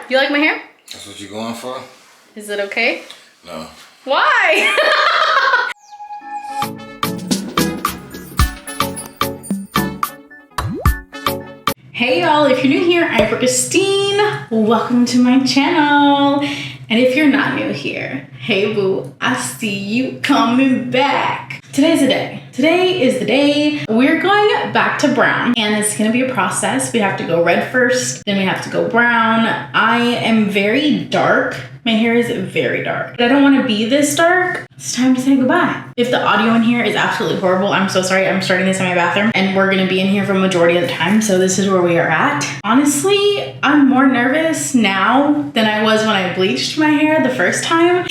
You like my hair? That's what you're going for? Is it okay? No. Why? Hey y'all, if you're new here, I'm April.Kristine. Welcome to my channel. And if you're not new here, hey boo, I see you coming back. Today's the day. Today is the day we're going back to brown, and it's gonna be a process. We have to go red first, then we have to go brown. I am very dark. My hair is very dark, but I don't want to be this dark. It's time to say goodbye. If the audio in here is absolutely horrible, I'm so sorry. I'm starting this in my bathroom, and we're gonna be in here for a majority of the time, so this is where we are at. Honestly, I'm more nervous now than I was when I bleached my hair the first time.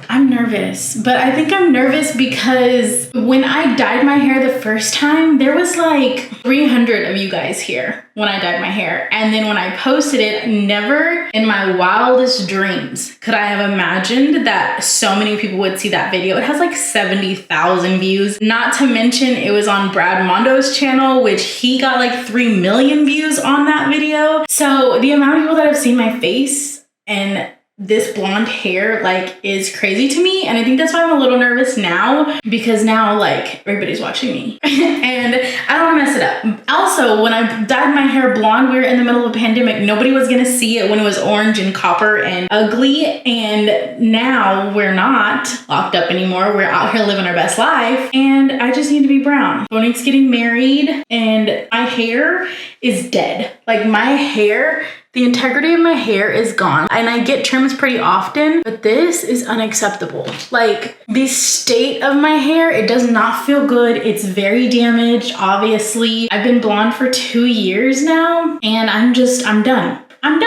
I'm nervous, but I think I'm nervous because when I dyed my hair the first time, there was like 300 of you guys here when I dyed my hair. And then when I posted it, never in my wildest dreams could I have imagined that so many people would see that video. It has like 70,000 views, not to mention it was on Brad Mondo's channel, which he got like 3 million views on that video. So the amount of people that have seen my face and this blonde hair like is crazy to me, and I think that's why I'm a little nervous now, because now like everybody's watching me and I don't want to mess it up. Also, when I dyed my hair blonde, we were in the middle of a pandemic. Nobody was gonna see it when it was orange and copper and ugly, and now we're not locked up anymore. We're out here living our best life, and I just need to be brown. Monique's getting married and my hair is dead. Like my hair, the integrity of my hair is gone, and I get trims pretty often, but this is unacceptable. Like the state of my hair, it does not feel good. It's very damaged, obviously. I've been blonde for 2 years now, and I'm done. I'm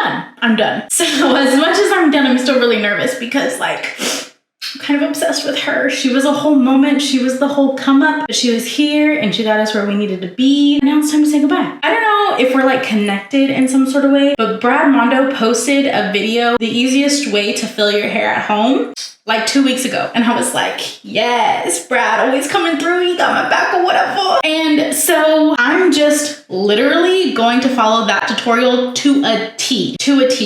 done. So as much as I'm done, I'm still really nervous because like, I'm kind of obsessed with her. She was a whole moment. She was the whole come up. She was here and she got us where we needed to be. And now it's time to say goodbye. I don't know if we're like connected in some sort of way, but Brad Mondo posted a video, the easiest way to fill your hair at home, like 2 weeks ago. And I was like, yes, Brad always coming through. He got my back or whatever. And so I'm just literally going to follow that tutorial to a T.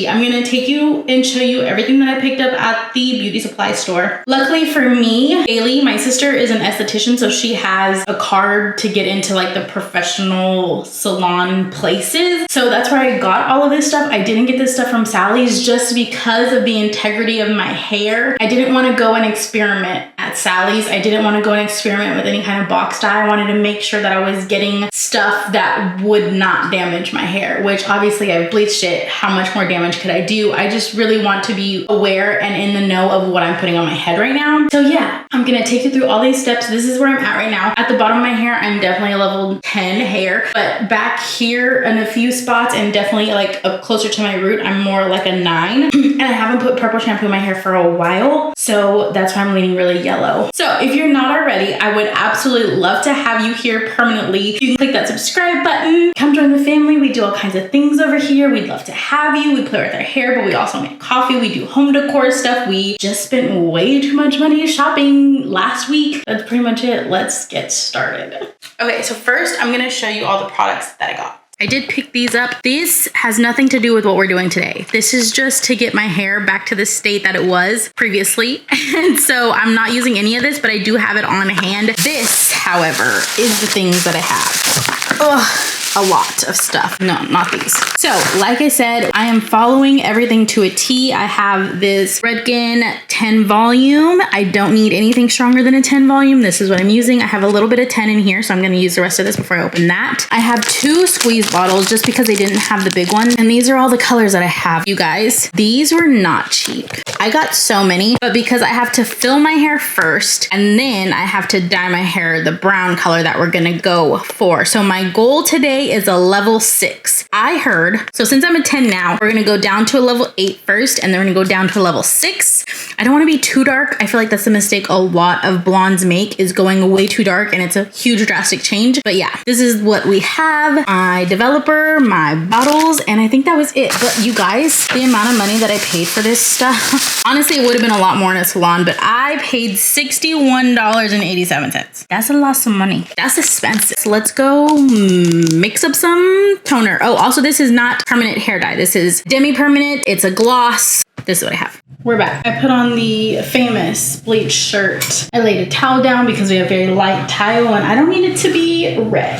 I'm gonna take you and show you everything that I picked up at the beauty supply store. Luckily for me, Haley, my sister, is an esthetician, so she has a card to get into like the professional salon places. So that's where I got all of this stuff. I didn't get this stuff from Sally's just because of the integrity of my hair. I didn't want to go and experiment at Sally's. I didn't want to go and experiment with any kind of box dye. I wanted to make sure that I was getting stuff that would not damage my hair, which obviously I've bleached it. How much more damage could I do? I just really want to be aware and in the know of what I'm putting on my head right now. So yeah, I'm gonna take you through all these steps. This is where I'm at right now. At the bottom of my hair, I'm definitely a level 10 hair, but back here in a few spots and definitely like up closer to my root, I'm more like a 9. And I haven't put purple shampoo in my hair for a while, so that's why I'm leaning really yellow. So if you're not already, I would absolutely love to have you here permanently. You can click that subscribe button, come join the family. We do all kinds of things over here. We'd love to have you. We play with our hair, but we also make coffee. We do home decor stuff. We just spent way too much money shopping last week. That's pretty much it. Let's get started. Okay, so first I'm gonna show you all the products that I got. I did pick these up. This has nothing to do with what we're doing today. This is just to get my hair back to the state that it was previously. And so I'm not using any of this, but I do have it on hand. This, however, is the things that I have. Ugh. A lot of stuff. No, not these. So, like I said, I am following everything to a T. I have this Redken 10 volume. I don't need anything stronger than a 10 volume. This is what I'm using. I have a little bit of 10 in here, so I'm going to use the rest of this before I open that. I have 2 squeeze bottles just because they didn't have the big one. And these are all the colors that I have. You guys, these were not cheap. I got so many, but because I have to fill my hair first and then I have to dye my hair the brown color that we're going to go for. So my goal today is a level 6. I heard, so since I'm a 10 now, we're gonna go down to a level 8 first, and then we're gonna go down to a level 6. I don't wanna be too dark. I feel like that's the mistake a lot of blondes make, is going way too dark, and it's a huge drastic change. But yeah, this is what we have. My developer, my bottles, and I think that was it. But you guys, the amount of money that I paid for this stuff, honestly, it would have been a lot more in a salon, but I paid $61.87. That's a lot of money. That's expensive. So let's go make mix up some toner. Oh, also this is not permanent hair dye. This is demi-permanent. It's a gloss. This is what I have. We're back. I put on the famous bleach shirt. I laid a towel down because we have very light tile and I don't need it to be red.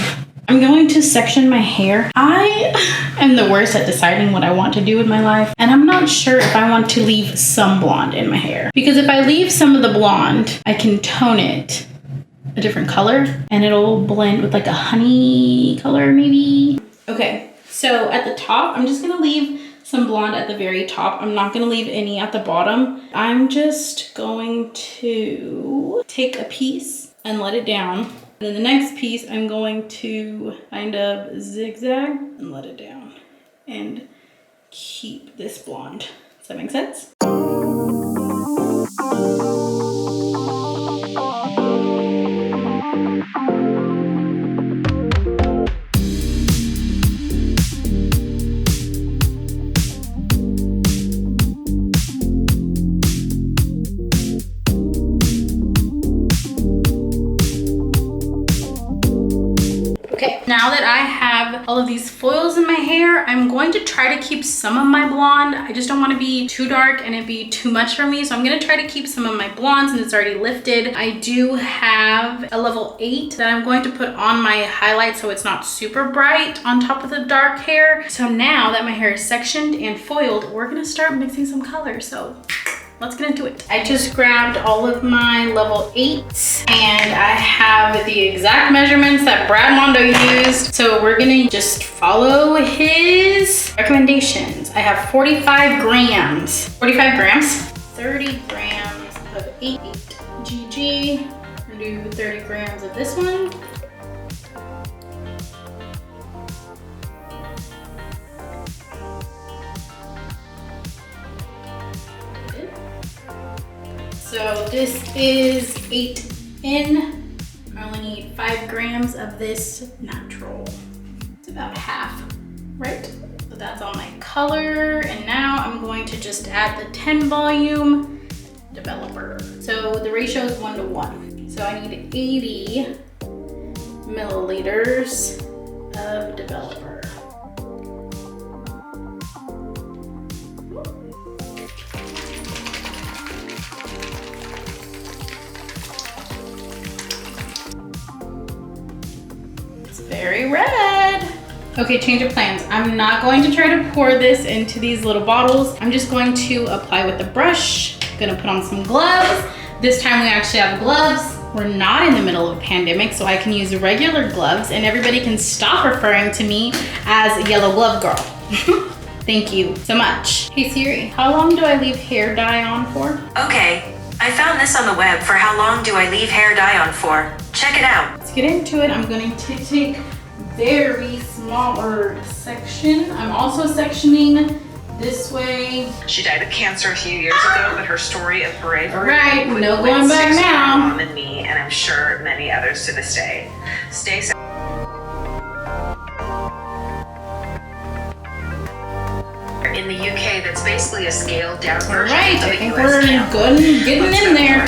I'm going to section my hair. I am the worst at deciding what I want to do with my life. And I'm not sure if I want to leave some blonde in my hair. Because if I leave some of the blonde, I can tone it a different color and it'll blend with like a honey color maybe. Okay, so at the top, I'm just gonna leave some blonde at the very top. I'm not gonna leave any at the bottom. I'm just going to take a piece and let it down. Then the next piece, I'm going to kind of zigzag and let it down and keep this blonde. Does that make sense? Okay, now that I have all of these foils in my hair, I'm going to try to keep some of my blonde. I just don't want to be too dark and it'd be too much for me. So I'm going to try to keep some of my blondes and it's already lifted. I do have a level 8 that I'm going to put on my highlight so it's not super bright on top of the dark hair. So now that my hair is sectioned and foiled, we're going to start mixing some color. So let's get into it. I just grabbed all of my level 8s and I have the exact measurements that Brad Mondo used. So we're gonna just follow his recommendations. I have 45 grams. 45 grams? 30 grams of 8 GG. I'm gonna do 30 grams of this one. So this is 8N. I only need 5 grams of this natural. It's about half, right? So that's all my color. And now I'm going to just add the 10 volume developer. So the ratio is 1:1. So I need 80 milliliters of developer. Very red. Okay, change of plans. I'm not going to try to pour this into these little bottles. I'm just going to apply with the brush. I'm gonna put on some gloves. This time we actually have gloves. We're not in the middle of a pandemic, so I can use regular gloves and everybody can stop referring to me as Yellow Glove Girl. Thank you so much. Hey Siri, how long do I leave hair dye on for? Okay, I found this on the web for how long do I leave hair dye on for. Check it out. Let's get into it. I'm going to take very smaller section. I'm also sectioning this way. She died of cancer a few years ago, but her story of bravery right, no going back now. My mom and me, and I'm sure many others to this day. Stay safe. In the UK, that's basically a scaled down version right, of I a think US we're camp. good and getting in there.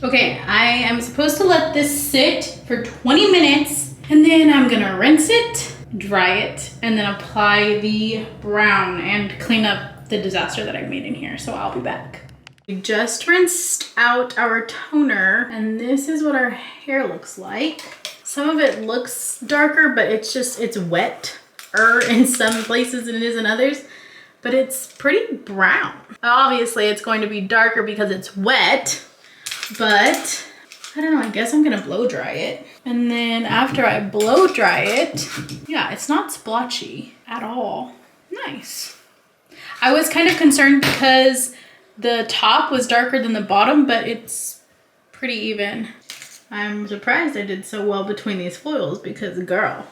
Okay, I am supposed to let this sit for 20 minutes and then I'm gonna rinse it dry it, and then apply the brown and clean up the disaster that I've made in here. So I'll be back. We just rinsed out our toner, and this is what our hair looks like. Some of it looks darker, but it's wet-er in some places than it is in others, but it's pretty brown. Obviously, it's going to be darker because it's wet, but I don't know, I guess I'm gonna blow dry it. And then after I blow dry it, yeah, it's not splotchy at all. Nice. I was kind of concerned because the top was darker than the bottom, but it's pretty even. I'm surprised I did so well between these foils because girl.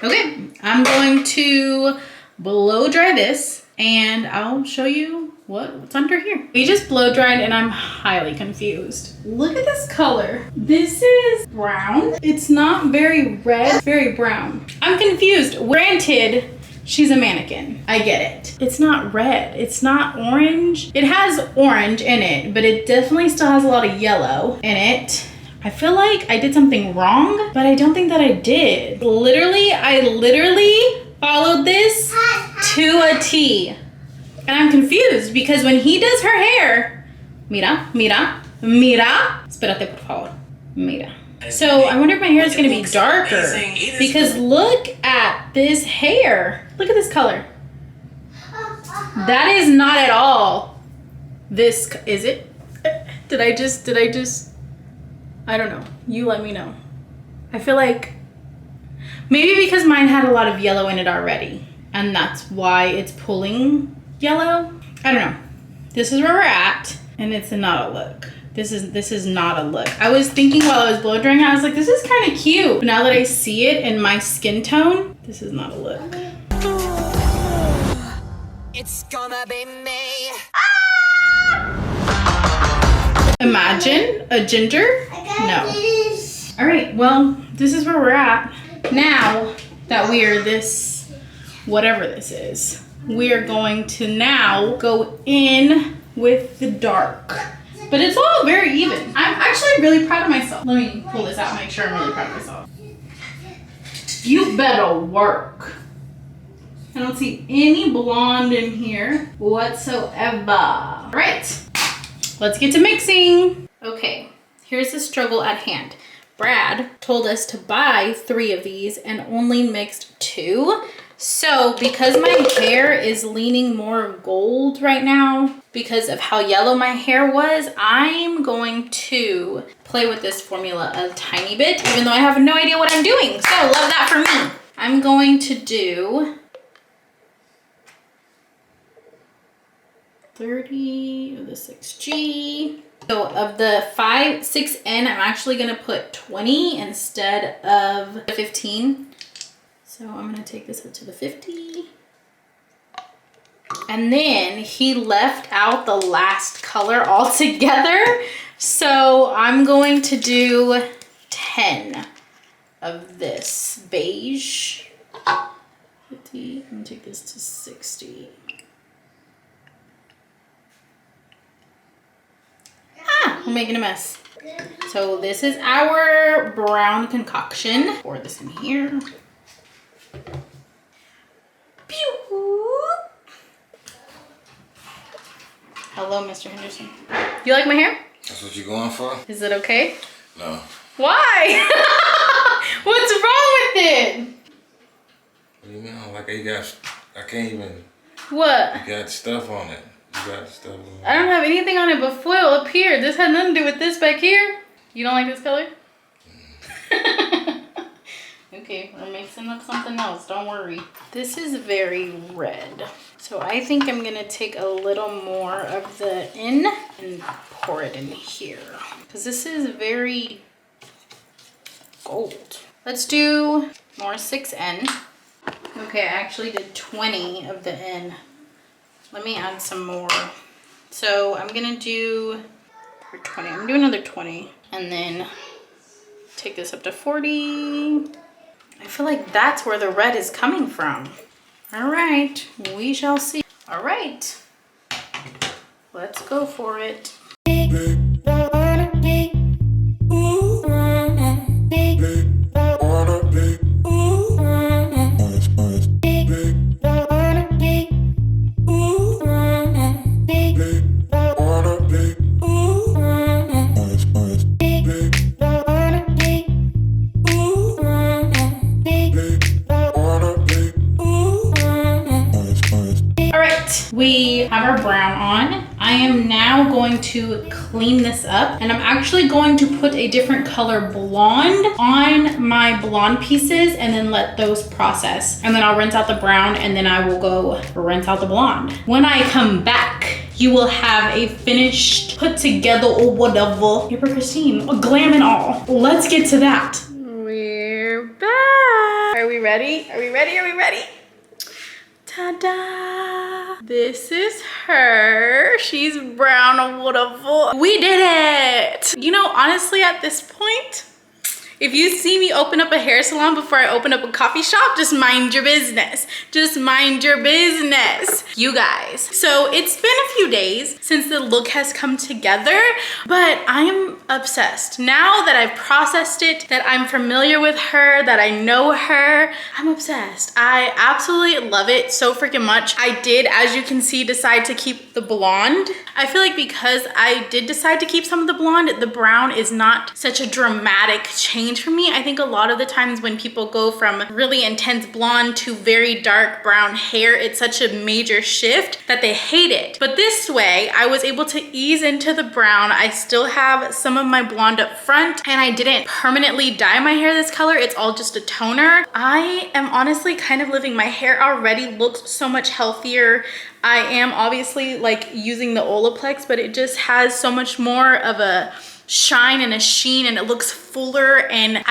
Okay, I'm going to blow dry this and I'll show you what's under here. We just blow dried and I'm highly confused. Look at this color. This is brown. It's not very red, very brown. I'm confused. Granted, she's a mannequin. I get it. It's not red. It's not orange. It has orange in it, but it definitely still has a lot of yellow in it. I feel like I did something wrong, but I don't think that I did. I literally followed this to a T. And I'm confused because when he does her hair, mira, espérate por favor, mira. So I wonder if my hair is gonna be darker because look at this hair. Look at this color. That is not at all this, is it? Did I just, I don't know. You let me know. I feel like maybe because mine had a lot of yellow in it already and that's why it's pulling yellow. I don't know. This is where we're at and it's not a look. This is not a look. I was thinking while I was blow drying, I was like, this is kind of cute. But now that I see it in my skin tone, this is not a look. It's gonna be me. Imagine a ginger? No. All right, well, this is where we're at. Now that we are this, whatever this is, we are going to now go in with the dark. But it's all very even. I'm actually really proud of myself. Let me pull this out and make sure I'm really proud of myself. You better work. I don't see any blonde in here whatsoever. All right, let's get to mixing. Okay, here's the struggle at hand. Brad told us to buy 3 of these and only mixed 2. So because my hair is leaning more gold right now because of how yellow my hair was, I'm going to play with this formula a tiny bit, even though I have no idea what I'm doing. So love that for me. I'm going to do 30 of the 6G. So of the 6N, I'm actually gonna put 20 instead of 15. So I'm gonna take this up to the 50. And then he left out the last color altogether. So I'm going to do 10 of this beige. 50, I'm gonna take this to 60. I'm making a mess. So this is our brown concoction. Pour this in here. Pew. Hello, Mr. Henderson. You like my hair? That's what you're going for? Is it okay? No. Why? What's wrong with it? What do you mean? Like I can't even. What? You got stuff on it. You got stuff on it. I don't have anything on it but foil up here. This had nothing to do with this back here. You don't like this color? Okay, we're mixing up something else. Don't worry. This is very red. So I think I'm gonna take a little more of the and pour it in here. Because this is very gold. Let's do more 6N. Okay, I actually did 20 of the N. Let me add some more. So I'm gonna do 20. I'm gonna do another 20 and then take this up to 40. I feel like that's where the red is coming from. All right, we shall see. All right, let's go for it. we have our brown on, I am now going to clean this up, and I'm actually going to put a different color blonde on my blonde pieces and then let those process. And then I'll rinse out the brown and then I will go rinse out the blonde. When I come back, you will have a finished, put together or whatever. April.Kristine, glam and all. Let's get to that. We're back. Are we ready? Are we ready? Are we ready? Ta-da! This is her. She's brown or whatever. We did it! You know, honestly, at this point, if you see me open up a hair salon before I open up a coffee shop, just mind your business. Just mind your business, you guys. So it's been a few days since the look has come together, but I am obsessed. Now that I've processed it, that I'm familiar with her, that I know her, I'm obsessed. I absolutely love it so freaking much. I did, as you can see, decide to keep the blonde. I feel like because I did decide to keep some of the blonde, the brown is not such a dramatic change for me. I think a lot of the times when people go from really intense blonde to very dark brown hair, it's such a major shift that they hate it. But this way, I was able to ease into the brown. I still have some of my blonde up front, and I didn't permanently dye my hair this color. It's all just a toner. I am honestly kind of living. My hair already looks so much healthier. I am obviously like using the Olaplex, but it just has so much more of a shine and a sheen, and it looks fuller, and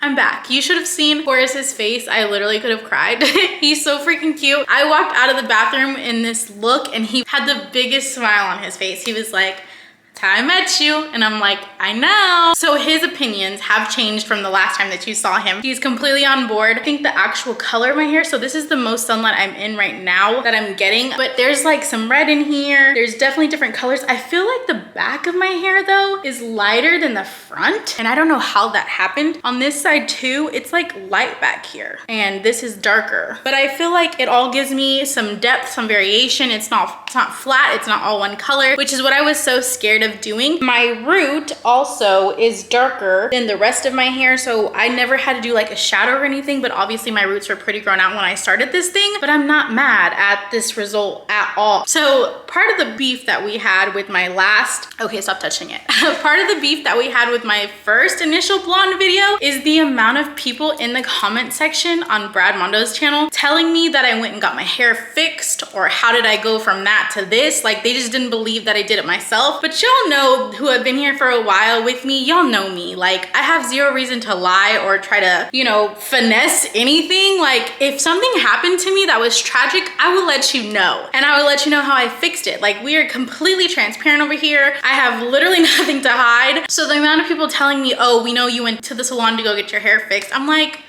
I'm back. You should have seen Horace's face. I literally could have cried. He's so freaking cute. I walked out of the bathroom in this look and he had the biggest smile on his face. He was like, "That's how I met you." And I'm like, I know. So his opinions have changed from the last time that you saw him. He's completely on board. I think the actual color of my hair, so this is the most sunlight I'm in right now that I'm getting, but there's like some red in here. There's definitely different colors. I feel like the back of my hair though is lighter than the front, and I don't know how that happened. On this side too, it's like light back here, and this is darker. But I feel like it all gives me some depth, some variation. It's not flat, it's not all one color, which is what I was so scared of doing. My root also is darker than the rest of my hair, so I never had to do like a shadow or anything, but obviously my roots were pretty grown out when I started this thing, but I'm not mad at this result at all. So part of the beef that we had with my last, okay, stop touching it. Part of the beef that we had with my first initial blonde video is the amount of people in the comment section on Brad Mondo's channel telling me that I went and got my hair fixed, or how did I go from that to this? Like, they just didn't believe that I did it myself. But y'all know, who have been here for a while with me, y'all know me. Like, I have zero reason to lie or try to, you know, finesse anything. Like, if something happened to me that was tragic, I will let you know. And I will let you know how I fixed it. Like, we are completely transparent over here. I have literally nothing to hide. So the amount of people telling me, "Oh, we know you went to the salon to go get your hair fixed," I'm like,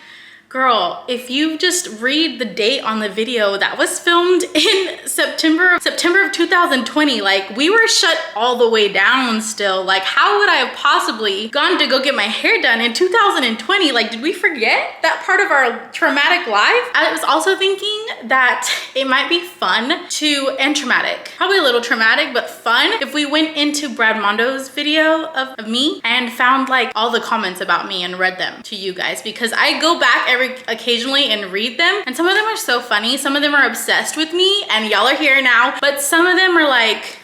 girl, if you just read the date on the video, that was filmed in September of 2020. Like, we were shut all the way down still. Like, how would I have possibly gone to go get my hair done in 2020? Like, did we forget that part of our traumatic life? I was also thinking that it might be fun to, and traumatic, probably a little traumatic, but fun, if we went into Brad Mondo's video of me and found like all the comments about me and read them to you guys, because I go back occasionally and read them, and some of them are so funny. Some of them are obsessed with me, and y'all are here now, but some of them are like,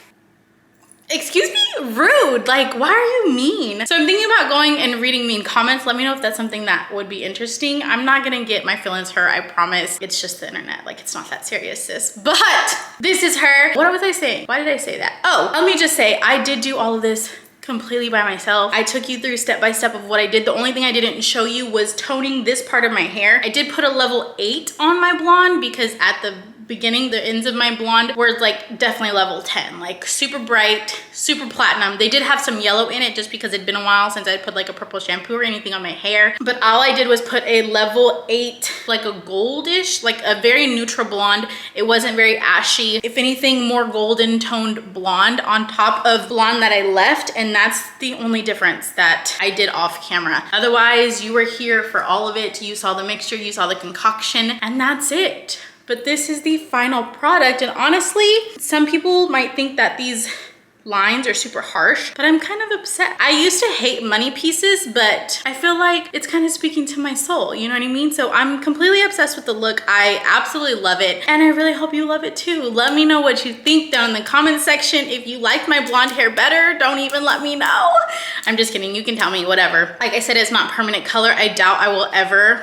excuse me, rude. Like, why are you mean? So I'm thinking about going and reading mean comments. Let me know if that's something that would be interesting. I'm not gonna get my feelings hurt, I promise. It's just the internet. Like, it's not that serious, sis. But this is her. What was I saying? Why did I say that? Oh, let me just say, I did do all of this completely by myself. I took you through step by step of what I did. The only thing I didn't show you was toning this part of my hair. I did put a level 8 on my blonde because at the beginning, the ends of my blonde were like definitely level 10, like super bright, super platinum. They did have some yellow in it just because it'd been a while since I put like a purple shampoo or anything on my hair. But all I did was put a level 8, like a goldish, like a very neutral blonde. It wasn't very ashy. If anything, more golden toned blonde on top of blonde that I left. And that's the only difference that I did off camera. Otherwise, you were here for all of it. You saw the mixture, you saw the concoction, and that's it. But this is the final product. And honestly, some people might think that these lines are super harsh, but I'm kind of upset. I used to hate money pieces, but I feel like it's kind of speaking to my soul, you know what I mean? So I'm completely obsessed with the look. I absolutely love it, and I really hope you love it too. Let me know what you think down in the comment section. If you like my blonde hair better, don't even let me know. I'm just kidding, you can tell me, whatever. Like I said, it's not permanent color. I doubt I will ever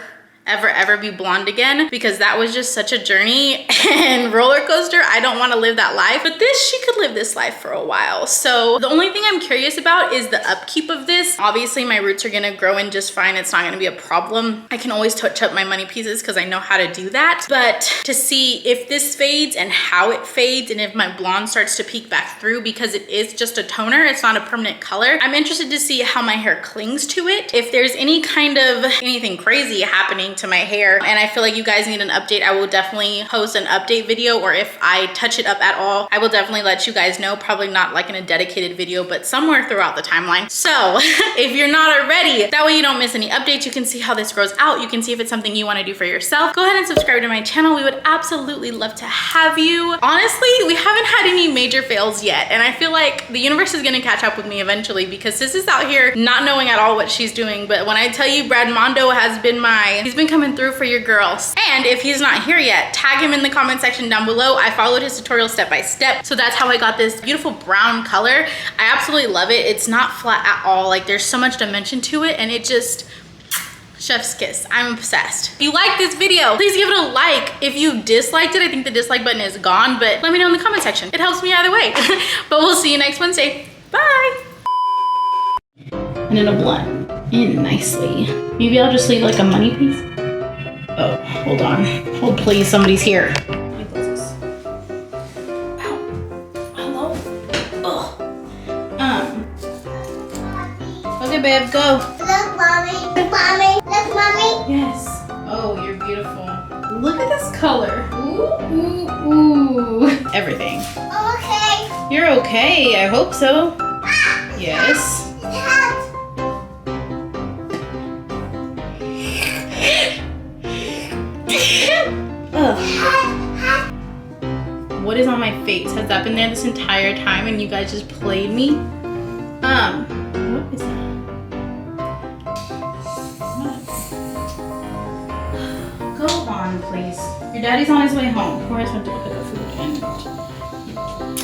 be blonde again, because that was just such a journey and roller coaster. I don't want to live that life, but she could live this life for a while. So the only thing I'm curious about is the upkeep of this. Obviously my roots are gonna grow in just fine. It's not gonna be a problem. I can always touch up my money pieces because I know how to do that. But to see if this fades and how it fades, and if my blonde starts to peek back through, because it is just a toner, it's not a permanent color. I'm interested to see how my hair clings to it. If there's any kind of anything crazy happening to my hair and I feel like you guys need an update, I will definitely post an update video, or if I touch it up at all, I will definitely let you guys know. Probably not like in a dedicated video, but somewhere throughout the timeline. So if you're not already, that way you don't miss any updates. You can see how this grows out. You can see if it's something you want to do for yourself. Go ahead and subscribe to my channel. We would absolutely love to have you. Honestly, we haven't had any major fails yet, and I feel like the universe is going to catch up with me eventually, because sis is out here not knowing at all what she's doing. But when I tell you, Brad Mondo has been he's been coming through for your girls. And if he's not here yet, tag him in the comment section down below. I followed his tutorial step by step, so that's how I got this beautiful brown color. I absolutely love it. It's not flat at all. Like, there's so much dimension to it, and it just, chef's kiss. I'm obsessed. If you like this video, please give it a like. If you disliked it, I think the dislike button is gone, but let me know in the comment section. It helps me either way. But we'll see you next Wednesday. Bye. And it'll blend in nicely. Maybe I'll just leave like a money piece. Oh, hold on. Hold please, somebody's here. Let me close this. Ow. Hello? Ugh. Okay, babe, go. Look, mommy. Look, mommy. Look, mommy. Yes. Oh, you're beautiful. Look at this color. Ooh, ooh, ooh. Everything. I'm okay. You're okay. I hope so. Yes. It's hot. What is on my face? Has that been there this entire time and you guys just played me? What is that? What? Go on, please. Your daddy's on his way home. Horace went to go pick up food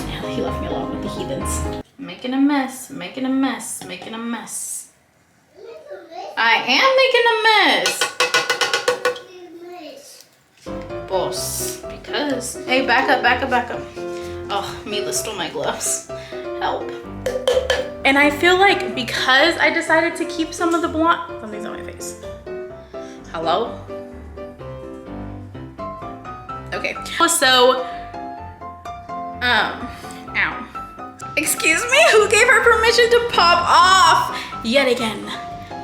and he left me alone with the heathens. Making a mess, making a mess, making a mess. I am making a mess. Boss, because hey, back up, back up, back up. Oh, Mila stole my gloves. Help. And I feel like because I decided to keep some of the blonde, something's on my face. Hello? Okay. So ow. Excuse me, who gave her permission to pop off yet again?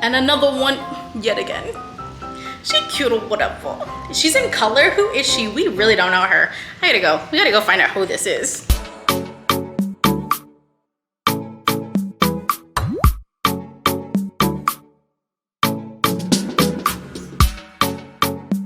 And another one yet again. She cute or whatever. She's in color. Who is she? We really don't know her. I gotta go. We gotta go find out who this is.